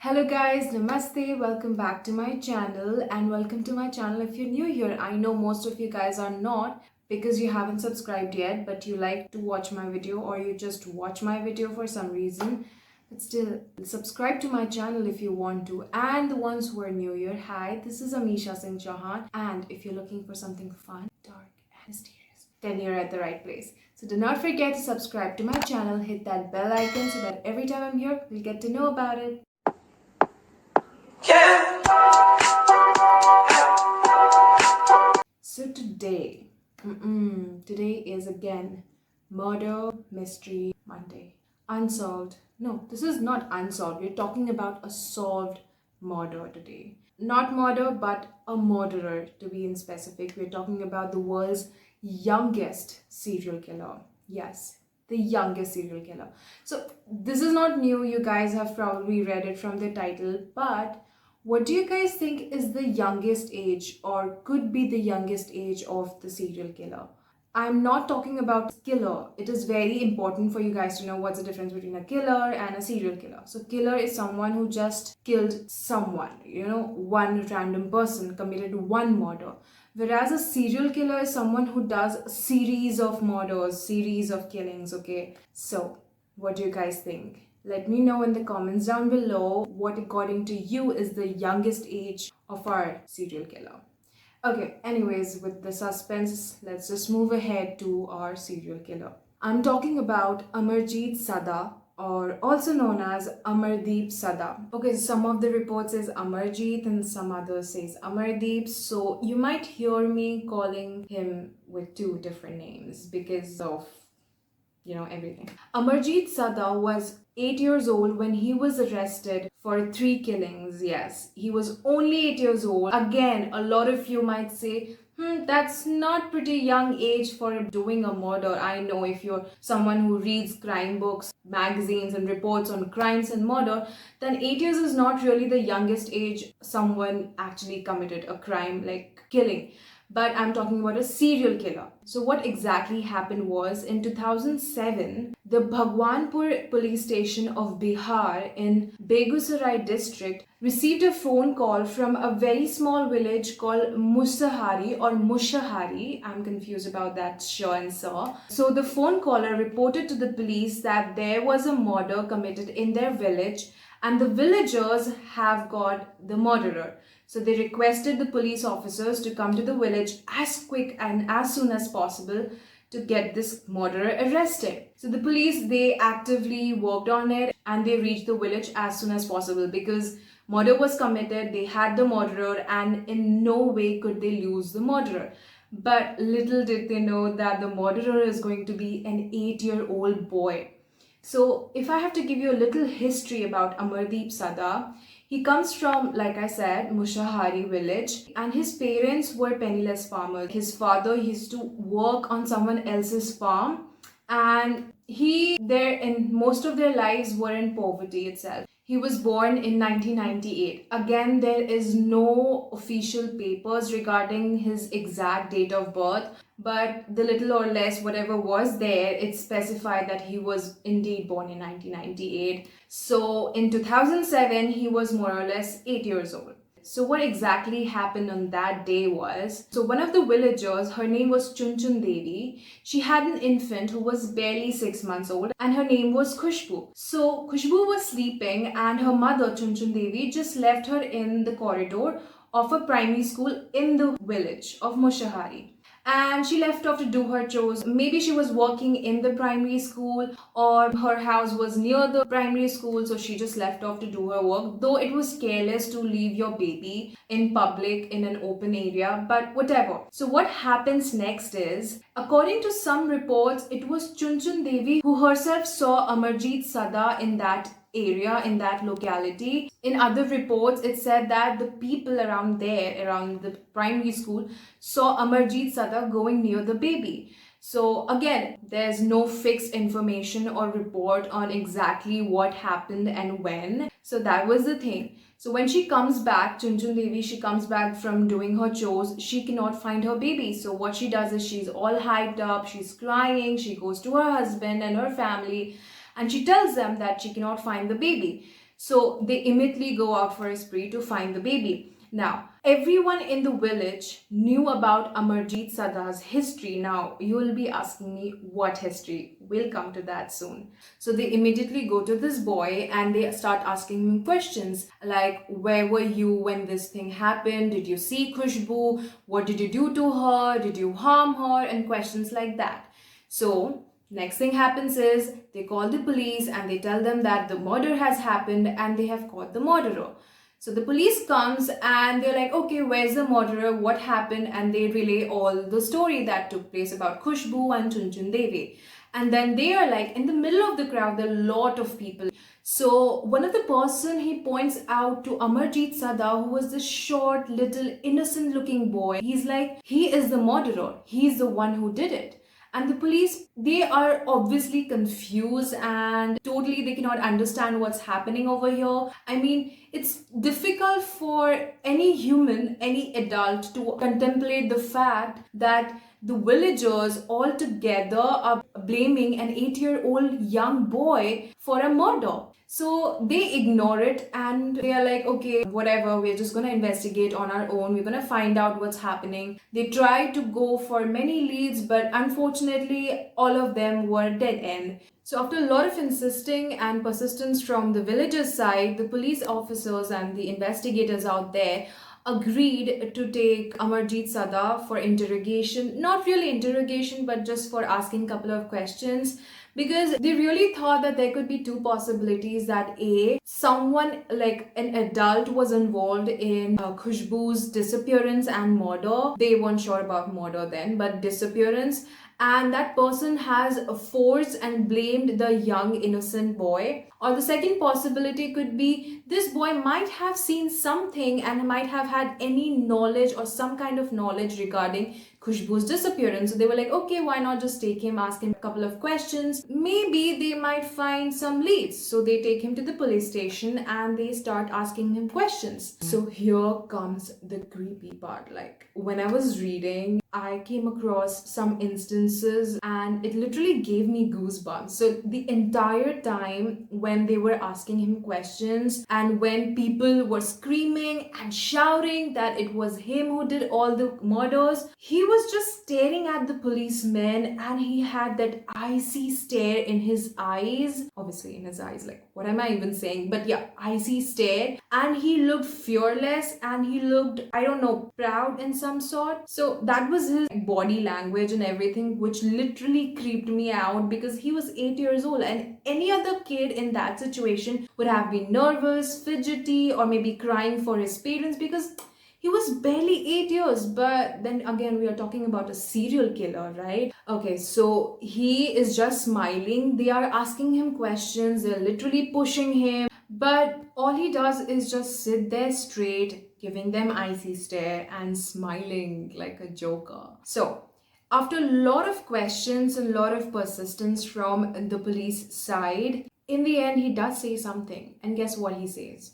Hello guys, namaste, welcome back to my channel and welcome to my channel if you're new here. I know most of you guys are not because you haven't subscribed yet, but you like to watch my video or you just watch my video for some reason. But still, subscribe to my channel if you want to. And the ones who are new here, hi, this is Amisha Singh Chauhan. And if you're looking for something fun, dark and mysterious, then you're at the right place. So do not forget to subscribe to my channel, hit that bell icon so that every time I'm here, you'll get to know about it. So today is again Murder Mystery Monday. Unsolved. No, this is not unsolved. We're talking about a solved murder today. Not murder, but a murderer to be in specific. We're talking about the world's youngest serial killer. Yes, the youngest serial killer. So this is not new. You guys have probably read it from the title, but what do you guys think is the youngest age or could be the youngest age of the serial killer? I'm not talking about killer. It is very important for you guys to know what's the difference between a killer and a serial killer. So killer is someone who just killed someone, one random person committed one murder. Whereas a serial killer is someone who does a series of murders, series of killings, okay? So what do you guys think? Let me know in the comments down below what according to you is the youngest age of our serial killer. Okay, anyways, with the suspense, let's just move ahead to our serial killer. I'm talking about Amarjeet Sada, or also known as Amardeep Sada. Okay, some of the reports says Amarjeet and some others says Amardeep. So you might hear me calling him with two different names because of everything. Amarjeet Sada was 8 years old when he was arrested for 3 killings. Yes, he was only 8 years old. Again, a lot of you might say, that's not pretty young age for doing a murder. I know if you're someone who reads crime books, magazines and reports on crimes and murder, then 8 years is not really the youngest age someone actually committed a crime like killing. But I'm talking about a serial killer. So what exactly happened was in 2007, the Bhagwanpur police station of Bihar in Begusarai district received a phone call from a very small village called Musahari or Mushahari. I'm confused about that sh and sa. So the phone caller reported to the police that there was a murder committed in their village and the villagers have got the murderer. So they requested the police officers to come to the village as quick and as soon as possible to get this murderer arrested. So the police, they actively worked on it and they reached the village as soon as possible because murder was committed, they had the murderer and in no way could they lose the murderer. But little did they know that the murderer is going to be an 8-year-old boy. So if I have to give you a little history about Amardeep Sada, he comes from, like I said, Mushahari village and his parents were penniless farmers. His father used to work on someone else's farm and most of their lives were in poverty itself. He was born in 1998. Again, there is no official papers regarding his exact date of birth, but the little or less whatever was there, it specified that he was indeed born in 1998. So in 2007, he was more or less 8 years old. So what exactly happened on that day was, so one of the villagers, her name was Chunchun Devi, she had an infant who was barely 6 months old and her name was Khushbu. So Khushbu was sleeping and her mother Chunchun Devi just left her in the corridor of a primary school in the village of Mushahari. And she left off to do her chores. Maybe she was working in the primary school or her house was near the primary school, so she just left off to do her work. Though it was careless to leave your baby in public in an open area, but whatever. So what happens next is, according to some reports, it was Chunchun Devi who herself saw Amarjeet Sada in that area, in that locality. In other reports, it said that the people around there, around the primary school, saw Amarjeet Sada going near the baby. So again, there's no fixed information or report on exactly what happened and when. So that was the thing. So when she comes back, Chunchun Devi, she comes back from doing her chores, she cannot find her baby. So what she does is she's all hyped up, she's crying, she goes to her husband and her family and she tells them that she cannot find the baby. So they immediately go out for a spree to find the baby. Now, everyone in the village knew about Amarjit Sada's history. Now, you will be asking me what history? We'll come to that soon. So they immediately go to this boy and they start asking him questions like, where were you when this thing happened? Did you see Khushbu? What did you do to her? Did you harm her? And questions like that. So next thing happens is they call the police and they tell them that the murder has happened and they have caught the murderer. So the police comes and they're like, okay, where's the murderer? What happened? And they relay all the story that took place about Khushbu and Chunchun Devi. And then they are like, in the middle of the crowd, there are a lot of people. So one of the person, he points out to Amarjit Sada, who was this short, little, innocent looking boy. He's like, he is the murderer. He's the one who did it. And the police, they are obviously confused and totally they cannot understand what's happening over here. I mean, it's difficult for any human, any adult to contemplate the fact that the villagers all together are blaming an 8-year-old young boy for a murder. So they ignore it and they are like, okay, whatever, we're just gonna investigate on our own. We're gonna find out what's happening. They try to go for many leads, but unfortunately, all of them were dead end. So after a lot of insisting and persistence from the villagers' side, the police officers and the investigators out there agreed to take Amarjit Sada for interrogation. Not really interrogation, but just for asking a couple of questions, because they really thought that there could be two possibilities, that A, someone like an adult was involved in Khushbu's disappearance and murder. They weren't sure about murder then, but disappearance, and that person has forced and blamed the young innocent boy. Or the second possibility could be this boy might have seen something and might have had any knowledge or some kind of knowledge regarding Khushbu's disappearance. So they were like, okay, why not just take him, ask him a couple of questions? Maybe they might find some leads. So they take him to the police station and they start asking him questions. So here comes the creepy part. Like when I was reading, I came across some instances and it literally gave me goosebumps. So the entire time when they were asking him questions and when people were screaming and shouting that it was him who did all the murders, he was just staring at the policemen and he had that icy stare in his eyes. Obviously in his eyes, like what am I even saying? But yeah, icy stare. And he looked fearless and he looked, I don't know, proud in some sort. So that was his body language and everything, which literally creeped me out because he was 8 years old and any other kid in that situation would have been nervous, fidgety, or maybe crying for his parents because he was barely 8 years. But then again, we are talking about a serial killer, right? Okay, so he is just smiling. They are asking him questions. They're literally pushing him. But all he does is just sit there straight, giving them icy stare and smiling like a joker. So after a lot of questions and a lot of persistence from the police side, in the end, he does say something. And guess what he says?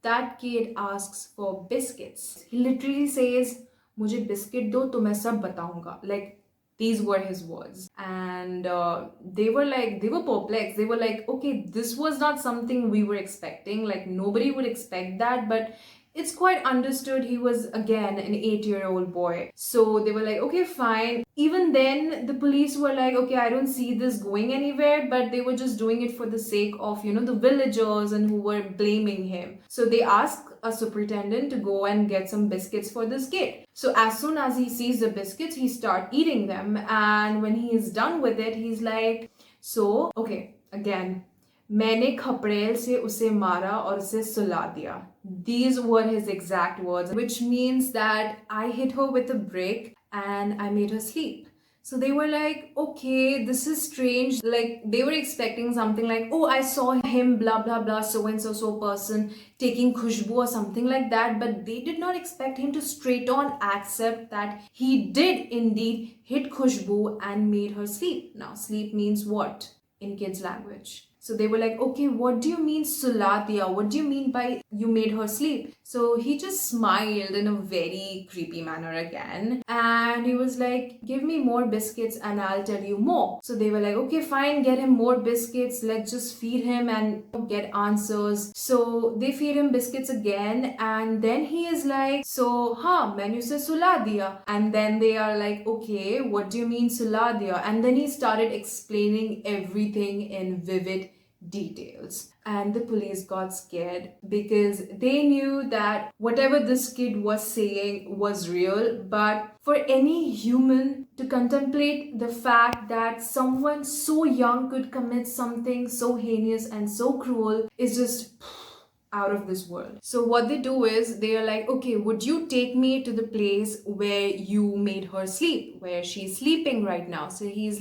That kid asks for biscuits. He literally says, "मुझे biscuit दो तो मैं सब बताऊंगा." Like these were his words, and they were perplexed. They were like, okay, this was not something we were expecting. Like nobody would expect that, but it's quite understood he was again an 8-year-old boy. So they were like, okay, fine. Even then, the police were like, okay, I don't see this going anywhere, but they were just doing it for the sake of, the villagers and who were blaming him. So they asked a superintendent to go and get some biscuits for this kid. So as soon as he sees the biscuits, he starts eating them. And when he is done with it, he's like, so, okay, again, मैंने खपड़ेल से उसे मारा और उसे सुला दिया. These were his exact words, which means that I hit her with a brick and I made her sleep. So they were like, okay, this is strange. Like they were expecting something like, oh, I saw him, blah, blah, blah, so and so person taking Khushbu or something like that. But they did not expect him to straight on accept that he did indeed hit Khushbu and made her sleep. Now, sleep means what in kids' language? So they were like, okay, what do you mean सुला दिया? What do you mean by you made her sleep? So he just smiled in a very creepy manner again. And he was like, give me more biscuits and I'll tell you more. So they were like, okay, fine, get him more biscuits. Let's just feed him and get answers. So they feed him biscuits again. And then he is like, so, menu se sula diya. And then they are like, okay, what do you mean sula diya? And then he started explaining everything in vivid details. And the police got scared because they knew that whatever this kid was saying was real, but for any human to contemplate the fact that someone so young could commit something so heinous and so cruel is just out of this world. So what they do is they are like, okay, would you take me to the place where you made her sleep, where she's sleeping right now? So he's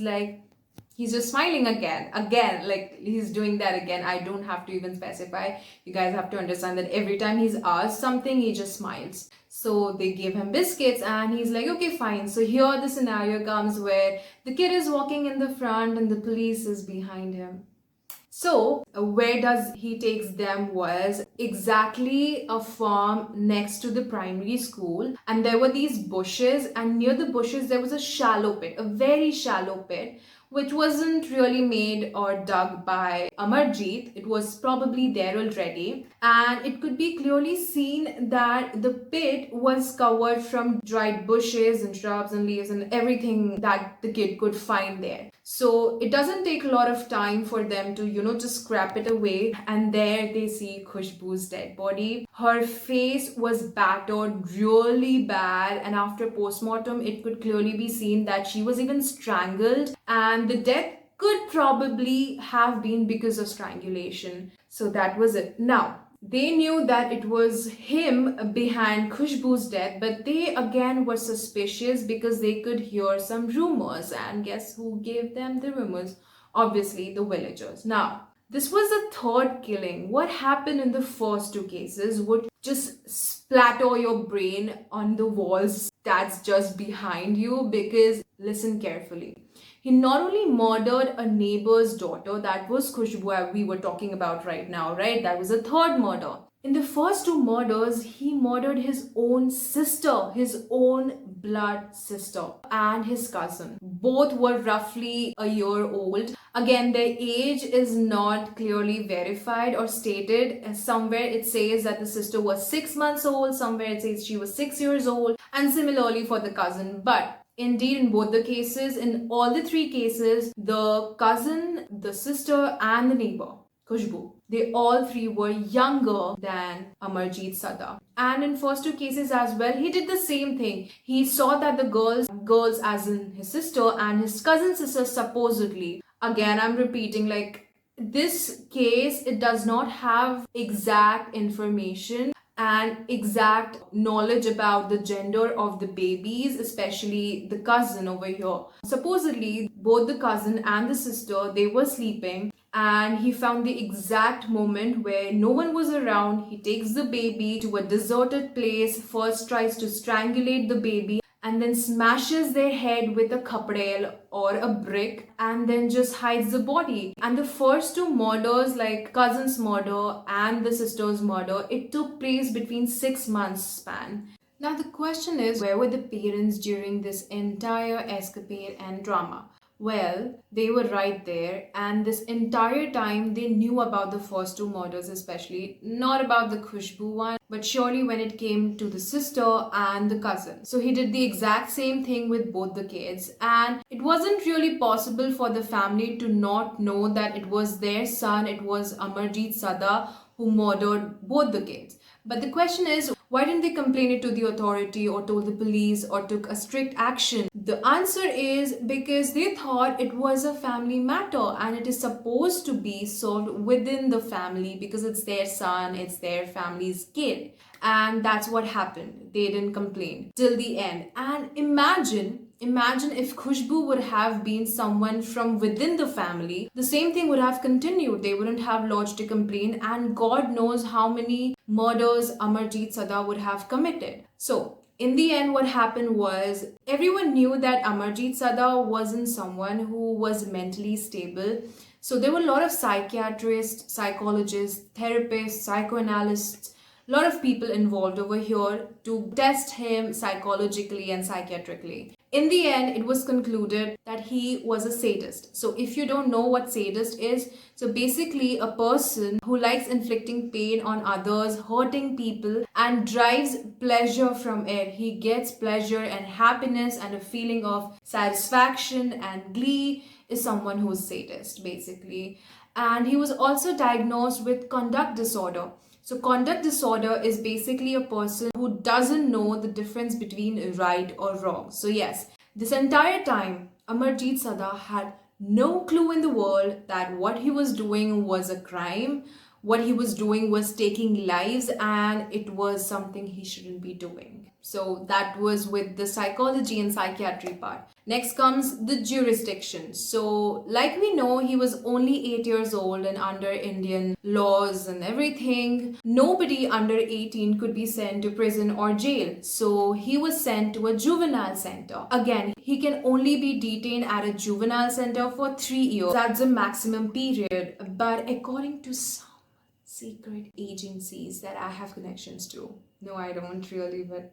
just smiling again, like he's doing that again. I don't have to even specify. You guys have to understand that every time he's asked something, he just smiles. So they give him biscuits and he's like, okay, fine. So here the scenario comes where the kid is walking in the front and the police is behind him. So, where does he takes them was exactly a farm next to the primary school, and there were these bushes, and near the bushes there was a shallow pit, a very shallow pit, which wasn't really made or dug by Amarjeet. It was probably there already, and it could be clearly seen that the pit was covered from dried bushes and shrubs and leaves and everything that the kid could find there. So it doesn't take a lot of time for them to, just scrap it away. And there they see Khushbu's dead body. Her face was battered really bad, and after postmortem, it could clearly be seen that she was even strangled, and the death could probably have been because of strangulation. So that was it. Now, they knew that it was him behind Khushbu's death, but they again were suspicious because they could hear some rumors. And guess who gave them the rumors? Obviously, the villagers. Now, this was the third killing. What happened in the first two cases would just splatter your brain on the walls that's just behind you, because listen carefully. He not only murdered a neighbor's daughter, that was Khushbu we were talking about right now, right? That was a third murder. In the first two murders, he murdered his own sister, his own blood sister, and his cousin. Both were roughly a year old. Again, their age is not clearly verified or stated. Somewhere it says that the sister was 6 months old, somewhere it says she was 6 years old, and similarly for the cousin. But indeed, in both the cases, in all the three cases, the cousin, the sister, and the neighbor, Khushbu, they all three were younger than Amarjeet Sada. And in first two cases as well, he did the same thing. He saw that the girls as in his sister and his cousin sister supposedly, again I'm repeating, like this case, it does not have exact information and exact knowledge about the gender of the babies, especially the cousin over here. Supposedly, both the cousin and the sister, they were sleeping, and he found the exact moment where no one was around. He takes the baby to a deserted place, first tries to strangulate the baby, and then smashes their head with a kapadel or a brick, and then just hides the body. And the first two murders, like cousin's murder and the sister's murder, it took place between 6 months span. Now the question is, where were the parents during this entire escapade and drama? Well, they were right there, and this entire time they knew about the first two murders, especially not about the Khushbu one, but surely when it came to the sister and the cousin. So he did the exact same thing with both the kids, and it wasn't really possible for the family to not know that it was their son, it was Amarjeet Sada, who murdered both the kids. But the question is, why didn't they complain it to the authority or told the police or took a strict action? The answer is because they thought it was a family matter and it is supposed to be solved within the family because it's their son, it's their family's kid. And that's what happened. They didn't complain till the end. And imagine if Khushbu would have been someone from within the family, the same thing would have continued. They wouldn't have lodged a complaint, and God knows how many murders Amarjeet Sada would have committed. So, in the end, what happened was everyone knew that Amarjeet Sada wasn't someone who was mentally stable. So there were a lot of psychiatrists, psychologists, therapists, psychoanalysts, a lot of people involved over here to test him psychologically and psychiatrically. In the end, it was concluded that he was a sadist. So if you don't know what sadist is, so basically a person who likes inflicting pain on others, hurting people, and derives pleasure from it. He gets pleasure and happiness and a feeling of satisfaction and glee, is someone who is sadist basically. And he was also diagnosed with conduct disorder. So conduct disorder is basically a person who doesn't know the difference between right or wrong. So yes, this entire time Amarjeet Sada had no clue in the world that what he was doing was a crime, what he was doing was taking lives, and it was something he shouldn't be doing. So that was with the psychology and psychiatry part. Next comes the jurisdiction. So like we know, he was only 8 years old, and under Indian laws and everything, nobody under 18 could be sent to prison or jail. So he was sent to a juvenile center. Again, he can only be detained at a juvenile center for 3 years. That's the maximum period. But according to some secret agencies that I have connections to, no, I don't really, but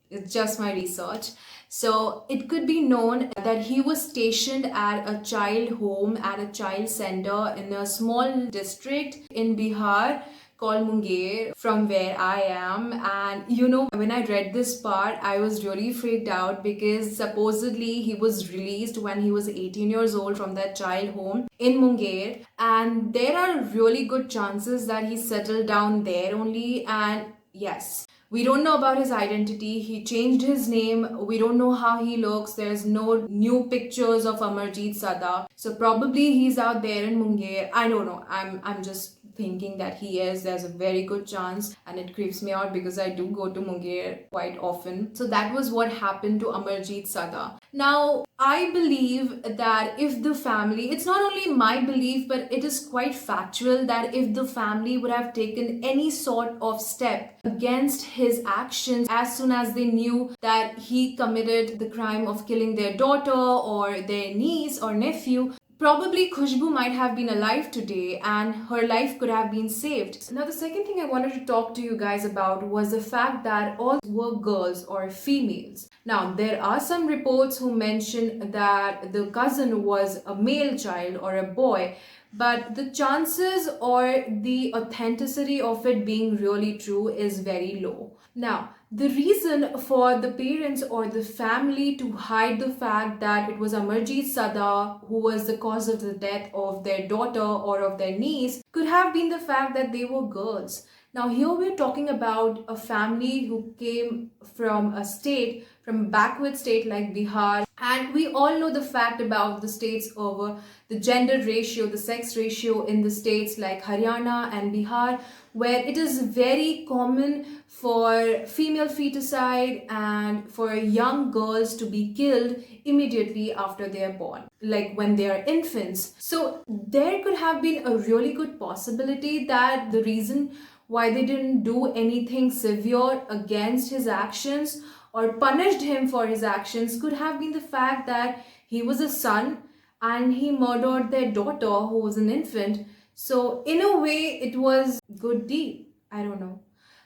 it's just my research. So it could be known that he was stationed at a child home, at a child center in a small district in Bihar called Munger, from where I am. And when I read this part, I was really freaked out because supposedly he was released when he was 18 years old from that child home in Munger. And there are really good chances that he settled down there only. And yes, we don't know about his identity. He changed his name. We don't know how he looks. There's no new pictures of Amarjeet Sada. So probably he's out there in Munger. I don't know. I'm just thinking that he is. There's a very good chance, and it creeps me out because I do go to Munger quite often. So that was what happened to Amarjeet Sada. Now, I believe that if the family, it's not only my belief, but it is quite factual that if the family would have taken any sort of step against his actions as soon as they knew that he committed the crime of killing their daughter or their niece or nephew, probably Khushbu might have been alive today and her life could have been saved. Now, the second thing I wanted to talk to you guys about was the fact that all were girls or females. Now, there are some reports who mention that the cousin was a male child or a boy, but the chances or the authenticity of it being really true is very low. Now, the reason for the parents or the family to hide the fact that it was Amarjeet Sada who was the cause of the death of their daughter or of their niece could have been the fact that they were girls. Now, here we're talking about a family who came from a state, from a backward state like Bihar, and we all know the fact about the states over the gender ratio, the sex ratio in the states like Haryana and Bihar, where it is very common for female feticide and for young girls to be killed immediately after they are born, like when they are infants. So there could have been a really good possibility that the reason why they didn't do anything severe against his actions or punished him for his actions could have been the fact that he was a son and he murdered their daughter who was an infant. So in a way, it was good deed. I don't know.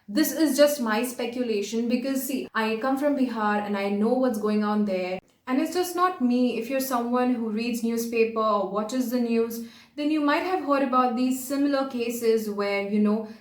This is just my speculation because see, I come from Bihar and I know what's going on there. And it's just not me. If you're someone who reads newspaper or watches the news, then you might have heard about these similar cases where,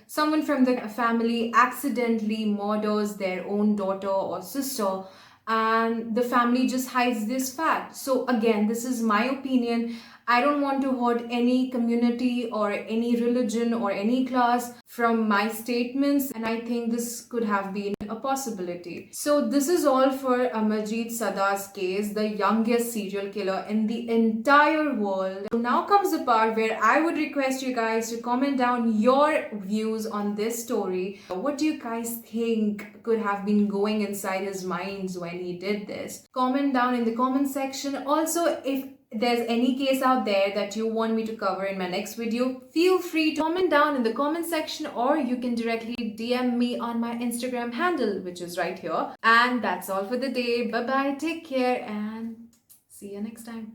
someone from the family accidentally murders their own daughter or sister and the family just hides this fact. So again, this is my opinion. I don't want to hurt any community or any religion or any class from my statements, and I think this could have been a possibility. So this is all for Amarjeet Sada's case, the youngest serial killer in the entire world. So now comes the part where I would request you guys to comment down your views on this story. What do you guys think could have been going inside his minds when he did this? Comment down in the comment section. Also, if there's any case out there that you want me to cover in my next video, feel free to comment down in the comment section, or you can directly DM me on my Instagram handle, which is right here. And that's all for the day. Bye bye, take care, and see you next time.